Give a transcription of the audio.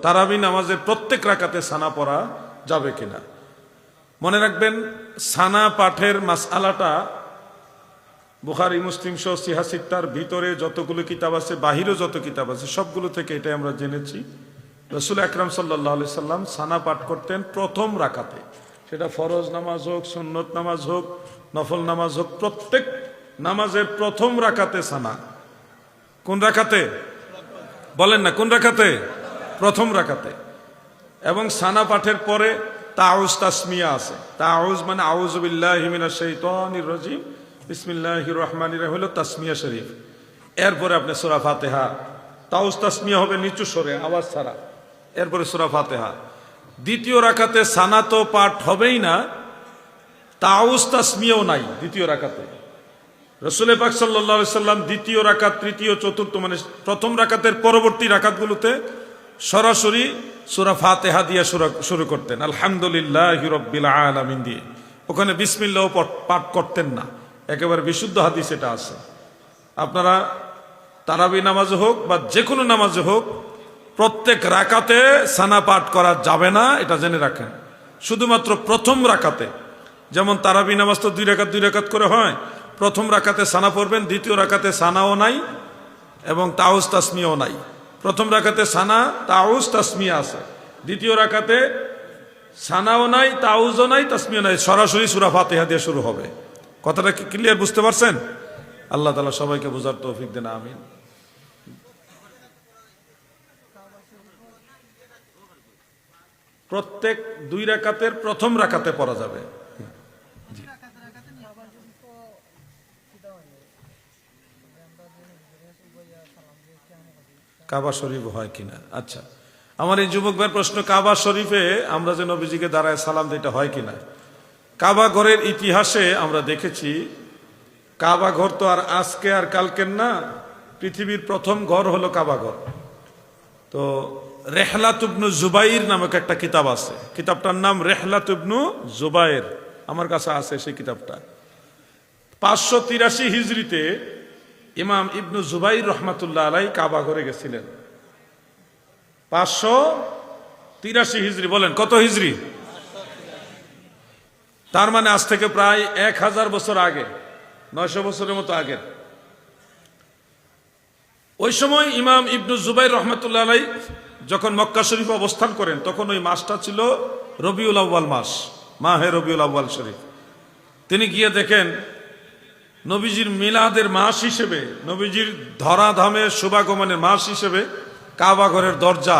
তারাবি নামাজের প্রত্যেক রাকাতে সানা পড়া যাবে কিনা। মনে রাখবেন, সানা পাঠের মাসআলাটা বুখারী মুসলিম সহ সিহাহ সিত্তার ভিতরে যতগুলো কিতাব আছে, বাহিরেও যত কিতাব আছে, সবগুলো থেকে এটাই আমরা জেনেছি। রাসূল আকরাম সাল্লাল্লাহু আলাইহি সাল্লাম সানা পাঠ করতেন প্রথম রাকাতে, সেটা ফরজ নামাজ হোক, সুন্নত নামাজ হোক, নফল নামাজ হোক, প্রত্যেক নামাজের প্রথম রাকাতে সানা। কোন রাকাতে বলেন না, কোন রাকাতে? প্রথম রাকাতে। এবং সানা পাঠের পরে তাউজ তাসমিয়া আছে। তাউজ মানে আউযু বিল্লাহি মিনাশ শাইতানির রাজিম বিসমিল্লাহির রহমানির রহিম হলো তাসমিয়া শরীফ। এরপরে আপনি সূরা ফাতিহা, তাউজ তাসমিয়া হবে নিচু স্বরে, আওয়াজ ছাড়া, এরপরে সূরা ফাতিহা। দ্বিতীয় রাকাতে সানা তো পাঠ হবেই না, তাউজ তাসমিয়াও নাই দ্বিতীয় রাকাতে। রাসূল পাক সাল্লাল্লাহু আলাইহি সাল্লাম দ্বিতীয় রাকাত, তৃতীয়, চতুর্থ মানে প্রথম রাকাতের পরবর্তী রাকাতগুলোতে সরাসরি সূরা ফাতিহা দিয়ে শুরু করতেন, আলহামদুলিল্লাহি রাব্বিল আলামিন দিয়ে। ওখানে বিসমিল্লাহ পাঠ করতেন না, একেবারে বিশুদ্ধ হাদিস এটা আছে। আপনারা তারাবি নামাজ হোক বা যে কোনো নামাজে হোক, প্রত্যেক রাকাতে সানা পাঠ করা যাবে না, এটা জেনে রাখেন। শুধুমাত্র প্রথম রাকাতে, যেমন তারাবি নামাজ তো দুই রাকাত করে হয়, প্রথম রাকাতে সানা পড়বেন, দ্বিতীয় রাকাতে সানাও নাই এবং তাউজ তাসমিয়াও নাই। প্রথম রাকাতে সানা, তাউজ, তাসমিয়া আছে, দ্বিতীয় রাকাতে সানাও নাই, তাউজও নাই, তাসমিয়া নাই, সরাসরি সূরা ফাতিহা দিয়ে শুরু হবে। কথাটা কি ক্লিয়ার, বুঝতে পারছেন? আল্লাহ তাআলা সবাইকে বোঝার তৌফিক দেন, আমিন। প্রত্যেক দুই রাকাতের প্রথম রাকাতে পড়া যাবে। কাবা শরীফ হয় কিনা? আচ্ছা, আমার এই যুবক ভাইয়ের প্রশ্ন, কাবা শরীফে আমরা যে নবীজিকে দাঁড়ায় সালাম দিতে হয় কিনা। কাবা ঘরের ইতিহাসে আমরা দেখেছি, কাবা ঘর তো আর আজকে আর কালকের না, পৃথিবীর প্রথম ঘর হলো কাবা ঘর। তো রেহলাত ইবনু জুবাইর নামক একটা কিতাব আছে, কিতাবটার নাম রেহলাত ইবনু জুবাইর, আমার কাছে আছে সেই কিতাবটা। 583 হিজরিতে ইমাম ইবনু জুবাইর রহমাতুল্লাহ আলাইহি কাবা ঘরে গেছিলেন। 583 হিজরি, বলেন কত হিজরি? তার মানে আজ থেকে প্রায় 1000 বছর আগে, 900 বছরের মতো আগে। ওই সময় ইমাম ইবনু জুবাইর রহমাতুল্লাহ আলাইহি যখন মক্কা শরীফে অবস্থান করেন, তখন ওই মাসটা ছিল রবিউল আউয়াল মাস, মাহে রবিউল আউয়াল শরীফ। তিনি গিয়ে দেখেন নবীজির মিলাদের মাস হিসেবে, নবীজির ধরাধামের শুভাগমনের মাস হিসেবে কাবা ঘরের দরজা